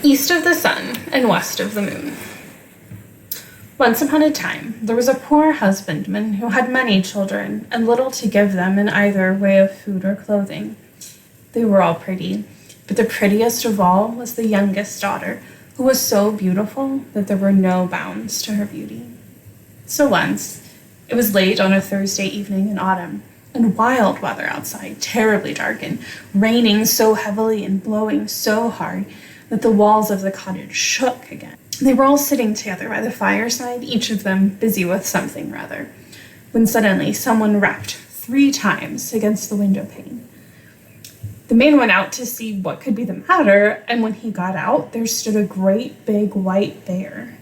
East of the sun and west of the moon. Once upon a time, there was a poor husbandman who had many children and little to give them in either way of food or clothing. They were all pretty, but the prettiest of all was the youngest daughter, who was so beautiful that there were no bounds to her beauty. So once, it was late on a Thursday evening in autumn, and wild weather outside, terribly dark, and raining so heavily and blowing so hard that the walls of the cottage shook again. They were all sitting together by the fireside, each of them busy with something or other, when suddenly someone rapped 3 times against the window pane. The man went out to see what could be the matter, and when he got out, there stood a great big white bear.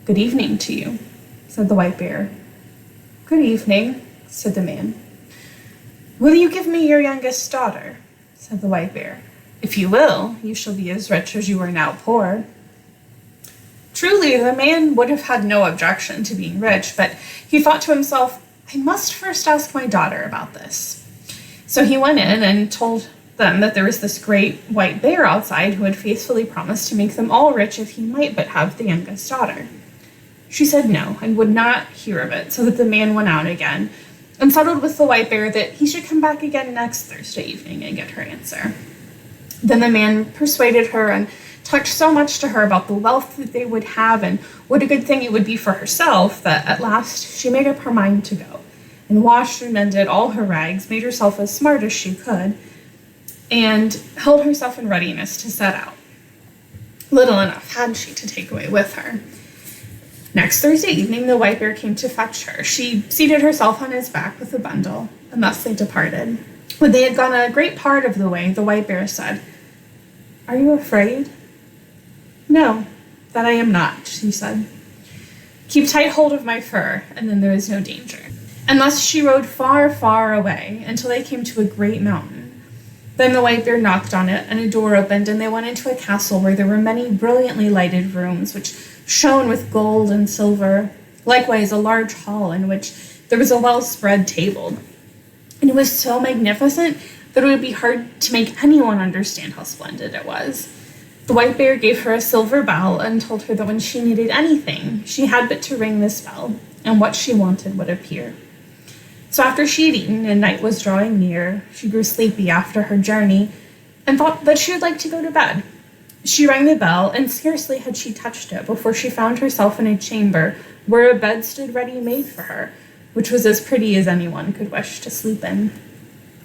"Good evening to you," said the white bear. "Good evening," said the man. "Will you give me your youngest daughter?" said the white bear. "If you will, you shall be as rich as you are now poor." Truly, the man would have had no objection to being rich, but he thought to himself, "I must first ask my daughter about this." So he went in and told them that there was this great white bear outside who had faithfully promised to make them all rich if he might but have the youngest daughter. She said no and would not hear of it, so that the man went out again and settled with the white bear that he should come back again next Thursday evening and get her answer. Then the man persuaded her and talked so much to her about the wealth that they would have and what a good thing it would be for herself that at last she made up her mind to go, and washed and mended all her rags, made herself as smart as she could, and held herself in readiness to set out. Little enough had she to take away with her. Next Thursday evening, the white bear came to fetch her. She seated herself on his back with a bundle, and thus they departed. When they had gone a great part of the way, the white bear said, "Are you afraid?" "No, that I am not," she said. "Keep tight hold of my fur, and then there is no danger." And thus she rode far, far away until they came to a great mountain. Then the white bear knocked on it, and a door opened, and they went into a castle where there were many brilliantly lighted rooms, which shone with gold and silver, likewise a large hall in which there was a well-spread table. And it was so magnificent that it would be hard to make anyone understand how splendid it was. The white bear gave her a silver bell and told her that when she needed anything, she had but to ring this bell, and what she wanted would appear. So after she had eaten and night was drawing near, she grew sleepy after her journey and thought that she would like to go to bed. She rang the bell, and scarcely had she touched it before she found herself in a chamber where a bed stood ready made for her, which was as pretty as anyone could wish to sleep in.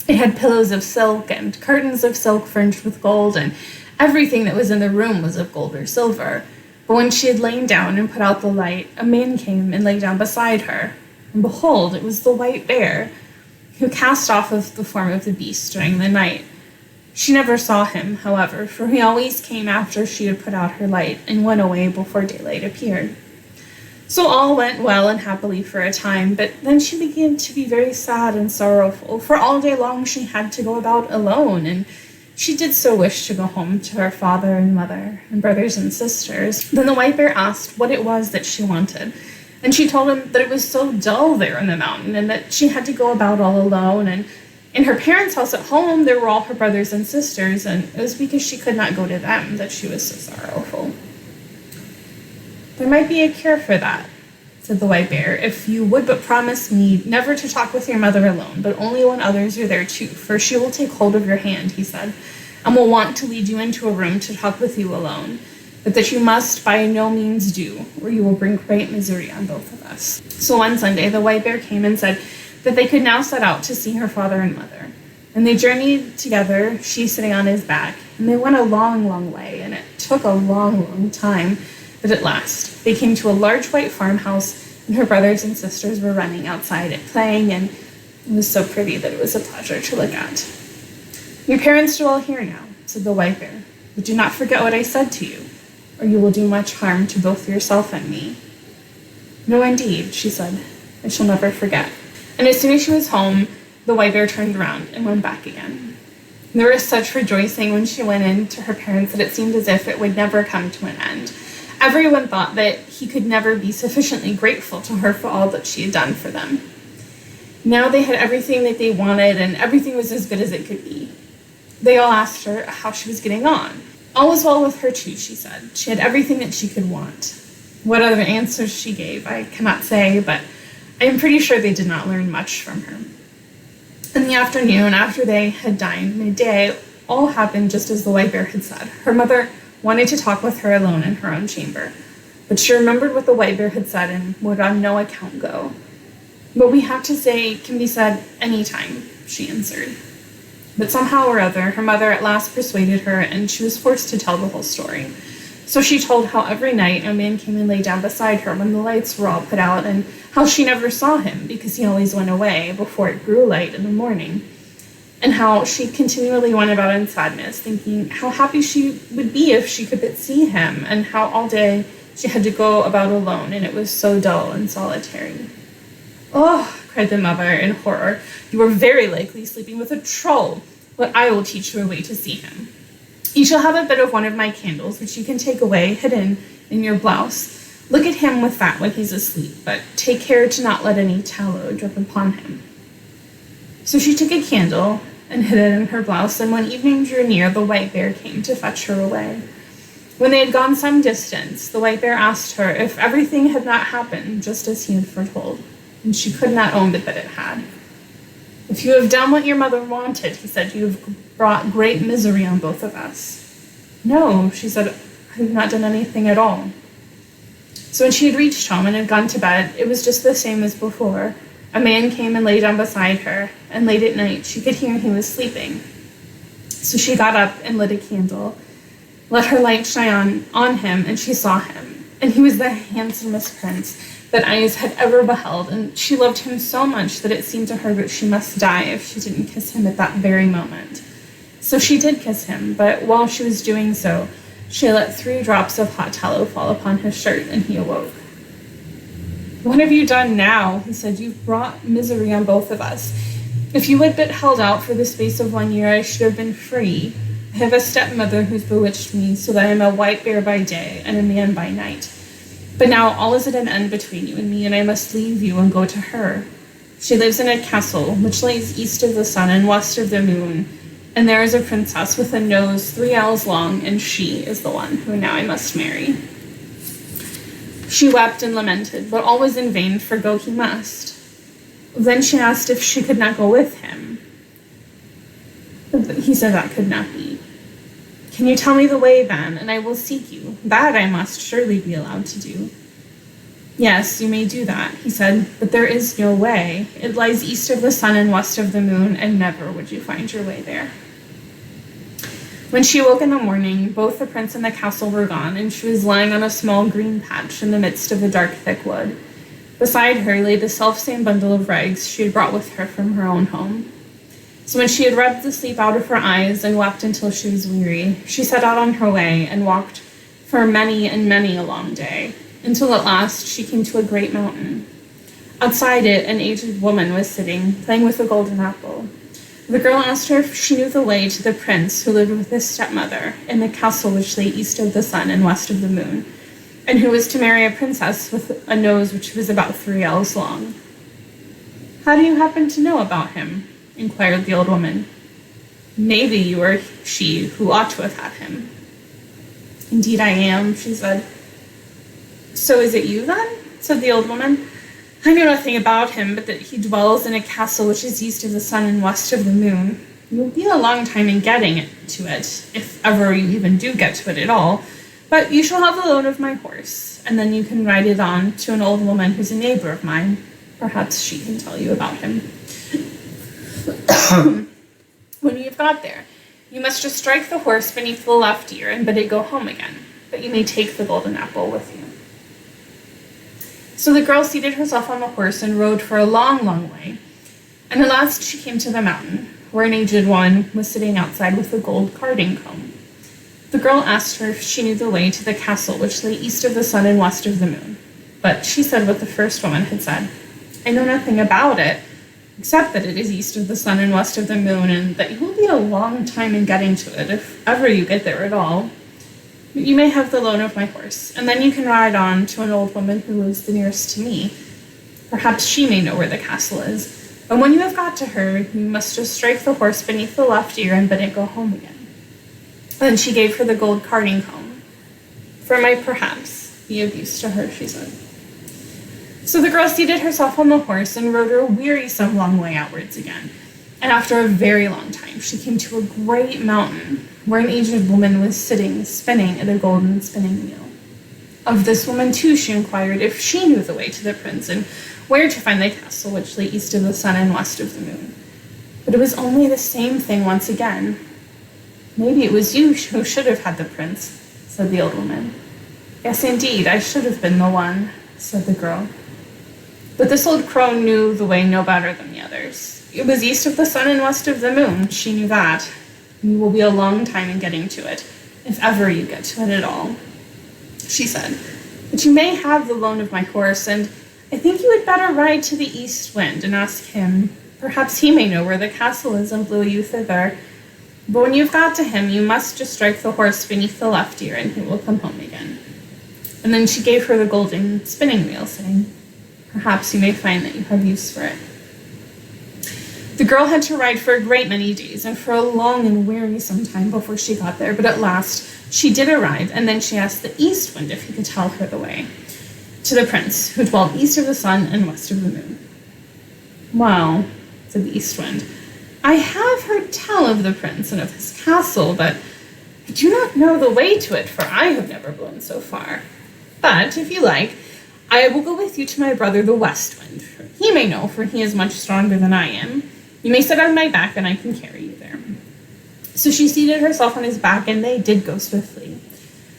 It had pillows of silk and curtains of silk fringed with gold, and everything that was in the room was of gold or silver. But when she had lain down and put out the light, a man came and lay down beside her, and behold, it was the white bear, who cast off of the form of the beast during the night. She never saw him, however, for he always came after she had put out her light and went away before daylight appeared. So all went well and happily for a time, but then she began to be very sad and sorrowful, for all day long she had to go about alone, and she did so wish to go home to her father and mother and brothers and sisters. Then the white bear asked what it was that she wanted, and she told him that it was so dull there in the mountain, and that she had to go about all alone, and in her parents' house at home there were all her brothers and sisters, and it was because she could not go to them that she was so sorrowful. "There might be a cure for that," said the white bear, "if you would but promise me never to talk with your mother alone, but only when others are there too, for she will take hold of your hand," he said, "and will want to lead you into a room to talk with you alone, but that you must by no means do, or you will bring great misery on both of us." So one Sunday the white bear came and said that they could now set out to see her father and mother. And they journeyed together, she sitting on his back, and they went a long, long way, and it took a long, long time, but at last they came to a large white farmhouse, and her brothers and sisters were running outside it, playing, and it was so pretty that it was a pleasure to look at. "Your parents dwell here now," said the white bear, "but do not forget what I said to you, or you will do much harm to both yourself and me." "No, indeed," she said, "I shall never forget." And as soon as she was home, the white bear turned around and went back again. There was such rejoicing when she went in to her parents that it seemed as if it would never come to an end. Everyone thought that he could never be sufficiently grateful to her for all that she had done for them. Now they had everything that they wanted, and everything was as good as it could be. They all asked her how she was getting on, All was well with her too, she said. She had everything that she could want. What other answers she gave, I cannot say, but I am pretty sure they did not learn much from her. In the afternoon, after they had dined midday, all happened just as the White Bear had said. Her mother wanted to talk with her alone in her own chamber, but she remembered what the White Bear had said and would on no account go. What we have to say can be said any time, she answered. But somehow or other, her mother at last persuaded her, and she was forced to tell the whole story. So she told how every night a man came and lay down beside her when the lights were all put out, and how she never saw him because he always went away before it grew light in the morning, and how she continually went about in sadness, thinking how happy she would be if she could but see him, and how all day she had to go about alone, and it was so dull and solitary. "Oh," cried the mother in horror, "you are very likely sleeping with a troll, but I will teach you a way to see him. You shall have a bit of one of my candles, which you can take away, hidden in your blouse. Look at him with that when he's asleep, but take care to not let any tallow drip upon him." So she took a candle and hid it in her blouse, and when evening drew near, the White Bear came to fetch her away. When they had gone some distance, the White Bear asked her if everything had not happened just as he had foretold, and she could not own it that it had. "If you have done what your mother wanted," he said, "you have brought great misery on both of us." "No," she said, "I have not done anything at all." So when she had reached home and had gone to bed, it was just the same as before. A man came and lay down beside her, and late at night she could hear he was sleeping. So she got up and lit a candle, let her light shine on him, and she saw him. And he was the handsomest prince that eyes had ever beheld, and she loved him so much that it seemed to her that she must die if she didn't kiss him at that very moment. So she did kiss him, but while she was doing so, she let 3 drops of hot tallow fall upon his shirt, and he awoke. "What have you done now?" he said. "You've brought misery on both of us. If you had but held out for the space of 1 year, I should have been free. I have a stepmother who's bewitched me, so that I am a White Bear by day and a man by night. But now all is at an end between you and me, and I must leave you and go to her. She lives in a castle which lays east of the sun and west of the moon, and there is a princess with a nose 3 ells long, and she is the one who now I must marry." She wept and lamented, but all was in vain, for go he must. Then she asked if she could not go with him. But he said that could not be. "Can you tell me the way then, and I will seek you? That I must surely be allowed to do." "Yes, you may do that," he said, "but there is no way. It lies east of the sun and west of the moon, and never would you find your way there." When she awoke in the morning, both the prince and the castle were gone, and she was lying on a small green patch in the midst of a dark, thick wood. Beside her lay the selfsame bundle of rags she had brought with her from her own home. So when she had rubbed the sleep out of her eyes and wept until she was weary, she set out on her way and walked for many and many a long day, until at last she came to a great mountain. Outside it, an aged woman was sitting, playing with a golden apple. The girl asked her if she knew the way to the prince who lived with his stepmother in the castle which lay east of the sun and west of the moon, and who was to marry a princess with a nose which was about 3 ells long. "How do you happen to know about him?" inquired the old woman. "Maybe you are she who ought to have had him." "Indeed I am," she said. "So is it you then?" said the old woman. "I know nothing about him, but that he dwells in a castle which is east of the sun and west of the moon. You will be a long time in getting to it, if ever you even do get to it at all, but you shall have the loan of my horse, and then you can ride it on to an old woman who's a neighbor of mine. Perhaps she can tell you about him." "When you have got there, you must just strike the horse beneath the left ear and bid it go home again, but you may take the golden apple with you." So the girl seated herself on the horse and rode for a long, long way, and at last she came to the mountain, where an aged one was sitting outside with a gold carding comb. The girl asked her if she knew the way to the castle which lay east of the sun and west of the moon, but she said what the first woman had said. "I know nothing about it, except that it is east of the sun and west of the moon, and that you will be a long time in getting to it, if ever you get there at all. But you may have the loan of my horse, and then you can ride on to an old woman who lives the nearest to me. Perhaps she may know where the castle is, and when you have got to her, you must just strike the horse beneath the left ear and bid it go home again." Then she gave her the gold carding comb. For it might perhaps be of use to her, she said. So the girl seated herself on the horse and rode her wearisome long way outwards again. And after a very long time, she came to a great mountain where an aged woman was sitting, spinning at a golden spinning wheel. Of this woman, too, she inquired if she knew the way to the prince and where to find the castle which lay east of the sun and west of the moon. But it was only the same thing once again. Maybe it was you who should have had the prince, said the old woman. Yes, indeed, I should have been the one, said the girl. But this old crone knew the way no better than the others. It was east of the sun and west of the moon, she knew that. You will be a long time in getting to it, if ever you get to it at all, she said. But you may have the loan of my horse, and I think you had better ride to the east wind and ask him. Perhaps he may know where the castle is and blow you thither. But when you've got to him, you must just strike the horse beneath the left ear, and he will come home again. And then she gave her the golden spinning wheel, saying, Perhaps you may find that you have use for it. The girl had to ride for a great many days, and for a long and wearisome time before she got there, but at last she did arrive, and then she asked the east wind if he could tell her the way to the prince, who dwelt east of the sun and west of the moon. Well, said the east wind, I have heard tell of the prince and of his castle, but I do not know the way to it, for I have never blown so far. But, if you like, I will go with you to my brother the west wind. He may know, for he is much stronger than I am. You may sit on my back, and I can carry you there. So she seated herself on his back, and they did go swiftly.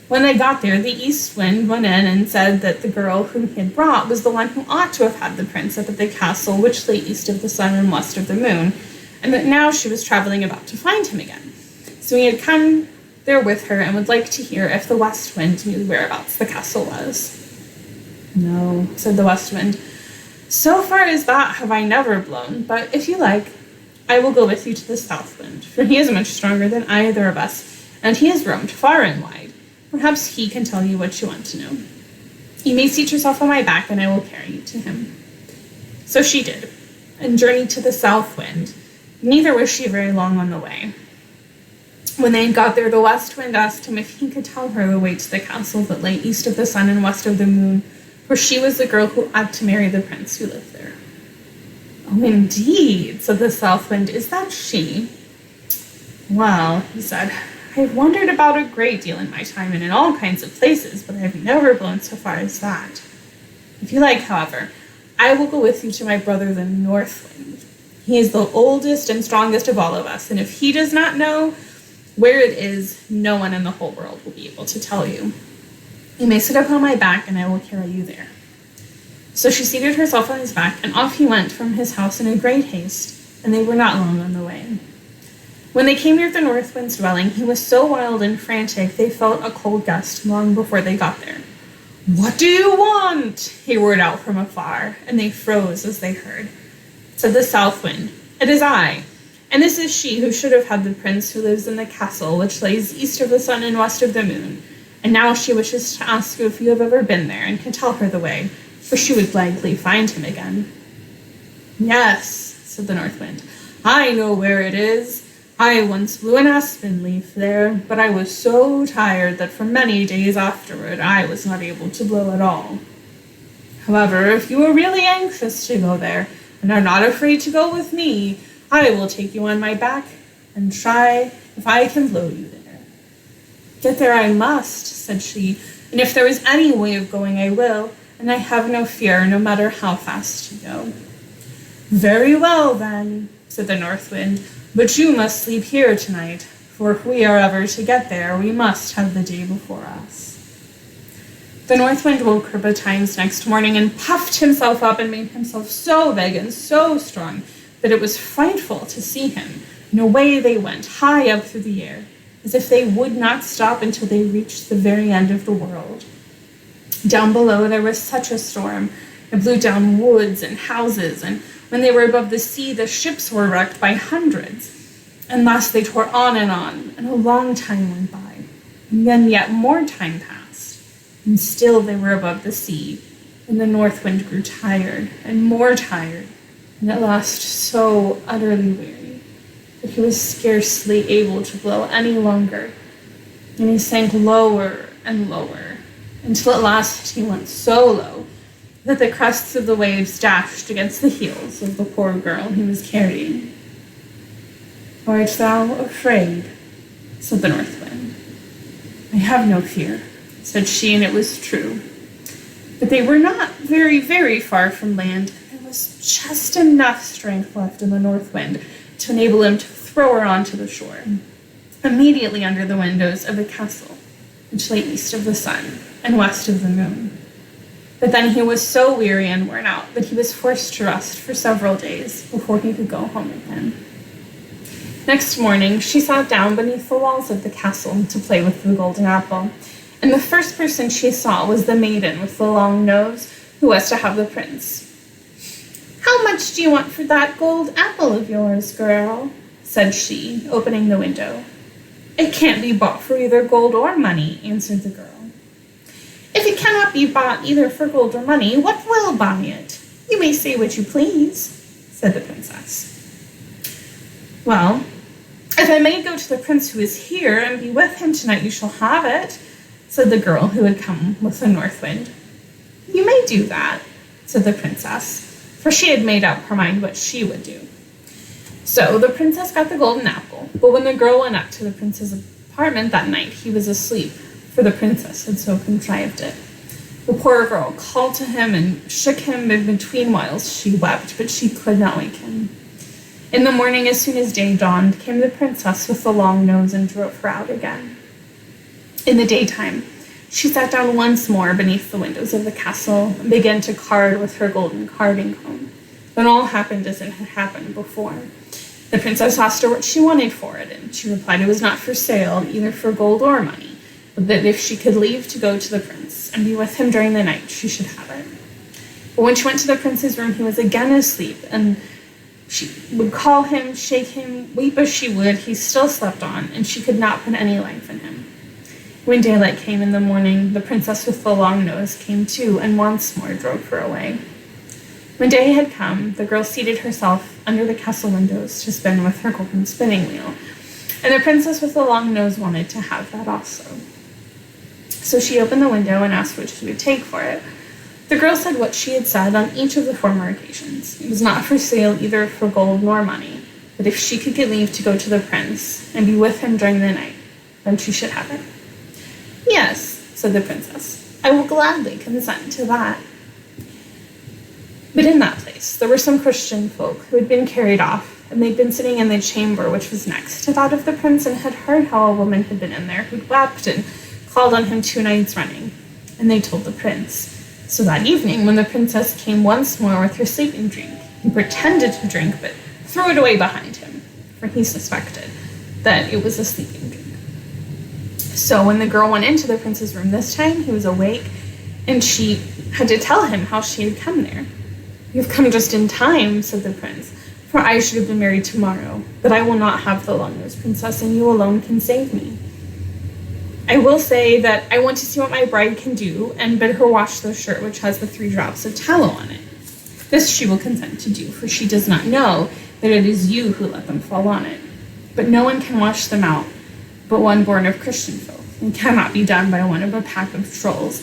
When they got there, the east wind went in and said that the girl whom he had brought was the one who ought to have had the prince up at the castle which lay east of the sun and west of the moon, and that now she was traveling about to find him again. So he had come there with her and would like to hear if the west wind knew whereabouts the castle was. No, said the west wind. So far as that have I never blown, but if you like, I will go with you to the south wind, for he is much stronger than either of us, and he has roamed far and wide. Perhaps he can tell you what you want to know. You may seat yourself on my back, and I will carry you to him. So she did, and journeyed to the south wind. Neither was she very long on the way. When they had got there, the west wind asked him if he could tell her the way to the castle that lay east of the sun and west of the moon, for she was the girl who ought to marry the prince who lived there. Oh, indeed, said the south wind. Is that she? Well, he said, I have wandered about a great deal in my time and in all kinds of places, but I have never blown so far as that. If you like, however, I will go with you to my brother the north wind. He is the oldest and strongest of all of us, and if he does not know where it is, no one in the whole world will be able to tell you. You may sit upon my back, and I will carry you there. So she seated herself on his back, and off he went from his house in a great haste, and they were not long on the way. When they came near the north wind's dwelling, he was so wild and frantic they felt a cold gust long before they got there. What do you want? He roared out from afar, and they froze as they heard. Said the south wind, It is I, and this is she who should have had the prince who lives in the castle which lays east of the sun and west of the moon. And now she wishes to ask you if you have ever been there and can tell her the way, for she would gladly find him again. Yes, said the north wind, I know where it is. I once blew an aspen leaf there, but I was so tired that for many days afterward I was not able to blow at all. However, if you are really anxious to go there, and are not afraid to go with me, I will take you on my back and try if I can blow you there. Get there I must, said she, and if there is any way of going I will, and I have no fear, no matter how fast you go. Very well, then, said the north wind, but you must sleep here tonight, for if we are ever to get there, we must have the day before us. The north wind woke her betimes next morning and puffed himself up and made himself so big and so strong that it was frightful to see him, and away they went, high up through the air, as if they would not stop until they reached the very end of the world. Down below there was such a storm. It blew down woods and houses, and when they were above the sea, the ships were wrecked by hundreds. And thus they tore on, and a long time went by. And then yet more time passed, and still they were above the sea, and the north wind grew tired, and more tired, and at last so utterly weary that he was scarcely able to blow any longer, And he sank lower and lower, until at last he went so low that the crests of the waves dashed against the heels of the poor girl he was carrying. "Art thou afraid?" said the North Wind. "I have no fear," said she, and it was true. But they were not very, very far from land, and there was just enough strength left in the North Wind to enable him to throw her onto the shore, immediately under the windows of the castle, which lay east of the sun and west of the moon. But then he was so weary and worn out that he was forced to rest for several days before he could go home again. Next morning, she sat down beneath the walls of the castle to play with the golden apple, and the first person she saw was the maiden with the long nose who was to have the prince. "How much do you want for that gold apple of yours, girl?" said she, opening the window. "It can't be bought for either gold or money," answered the girl. "If it cannot be bought either for gold or money, what will buy it? You may say what you please," said the princess. "Well, if I may go to the prince who is here and be with him tonight, you shall have it," said the girl who had come with the North Wind. "You may do that," said the princess, for she had made up her mind what she would do. So the princess got the golden apple, but when the girl went up to the prince's apartment that night, he was asleep, for the princess had so contrived it. The poor girl called to him and shook him in between whiles she wept, but she could not wake him. In the morning, as soon as day dawned, came the princess with the long nose and drove her out again. In the daytime, she sat down once more beneath the windows of the castle and began to card with her golden carding comb. Then all happened as it had happened before. The princess asked her what she wanted for it, and she replied it was not for sale, either for gold or money, but that if she could leave to go to the prince and be with him during the night, she should have it. But when she went to the prince's room, he was again asleep, and she would call him, shake him, weep as she would, he still slept on, and she could not put any life in him. When daylight came in the morning, the princess with the long nose came too, and once more drove her away. When day had come, the girl seated herself under the castle windows to spin with her golden spinning wheel, and the princess with the long nose wanted to have that also. So she opened the window and asked what she would take for it. The girl said what she had said on each of the former occasions. It was not for sale either for gold nor money, but if she could get leave to go to the prince and be with him during the night, then she should have it. "Yes," said the princess, "I will gladly consent to that." But in that place, there were some Christian folk who had been carried off, and they'd been sitting in the chamber which was next to that of the prince, and had heard how a woman had been in there who'd wept and called on him 2 nights running, and they told the prince. So that evening, when the princess came once more with her sleeping drink, he pretended to drink, but threw it away behind him, for he suspected that it was a sleeping drink. So when the girl went into the prince's room this time, he was awake, and she had to tell him how she had come there. "You've come just in time," said the prince, "for I should have been married tomorrow, but I will not have the long-nosed princess, and you alone can save me. I will say that I want to see what my bride can do, and bid her wash the shirt which has the 3 drops of tallow on it. This she will consent to do, for she does not know that it is you who let them fall on it. But no one can wash them out but one born of Christian folk, and cannot be done by one of a pack of trolls.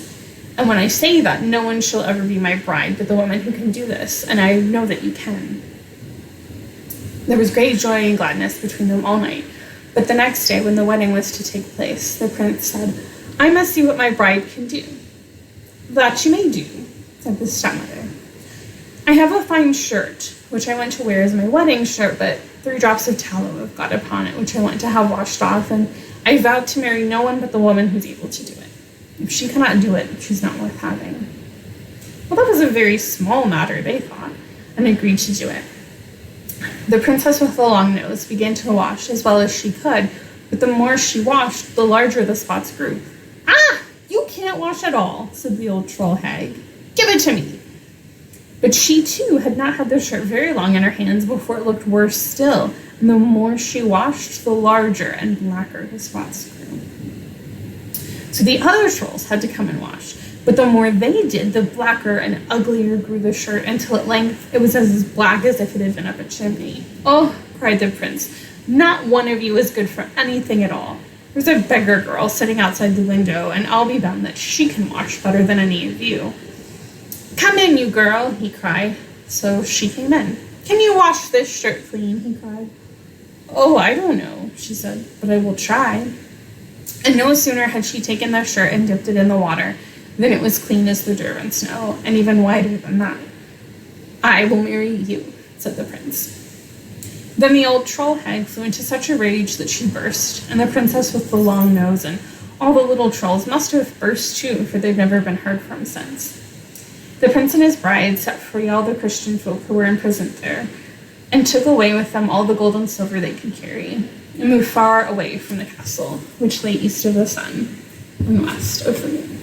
And when I say that, no one shall ever be my bride but the woman who can do this, and I know that you can." There was great joy and gladness between them all night, but the next day, when the wedding was to take place, the prince said, "I must see what my bride can do." "That you may do," said the stepmother. "I have a fine shirt, which I want to wear as my wedding shirt, but 3 drops of tallow have got upon it, which I want to have washed off, and I vowed to marry no one but the woman who's able to do it. If she cannot do it, she's not worth having." Well, that was a very small matter, they thought, and agreed to do it. The princess with the long nose began to wash as well as she could, but the more she washed, the larger the spots grew. "Ah, you can't wash at all," said the old troll hag. "Give it to me." But she, too, had not had the shirt very long in her hands before it looked worse still, and the more she washed, the larger and blacker the spots grew. So the other trolls had to come and wash, but the more they did, the blacker and uglier grew the shirt, until at length it was as black as if it had been up a chimney. "Oh," cried the prince, "not one of you is good for anything at all. There's a beggar girl sitting outside the window, and I'll be bound that she can wash better than any of you." "Come in, you girl," he cried. So she came in. "Can you wash this shirt clean?" he cried. "Oh, I don't know," she said, "but I will try." And no sooner had she taken the shirt and dipped it in the water than it was clean as the Durban snow, and even whiter than that. "I will marry you," said the prince. Then the old troll hag flew into such a rage that she burst, and the princess with the long nose and all the little trolls must have burst too, for they've never been heard from since. The prince and his bride set free all the Christian folk who were imprisoned there, and took away with them all the gold and silver they could carry, and moved far away from the castle, which lay east of the sun and west of the moon.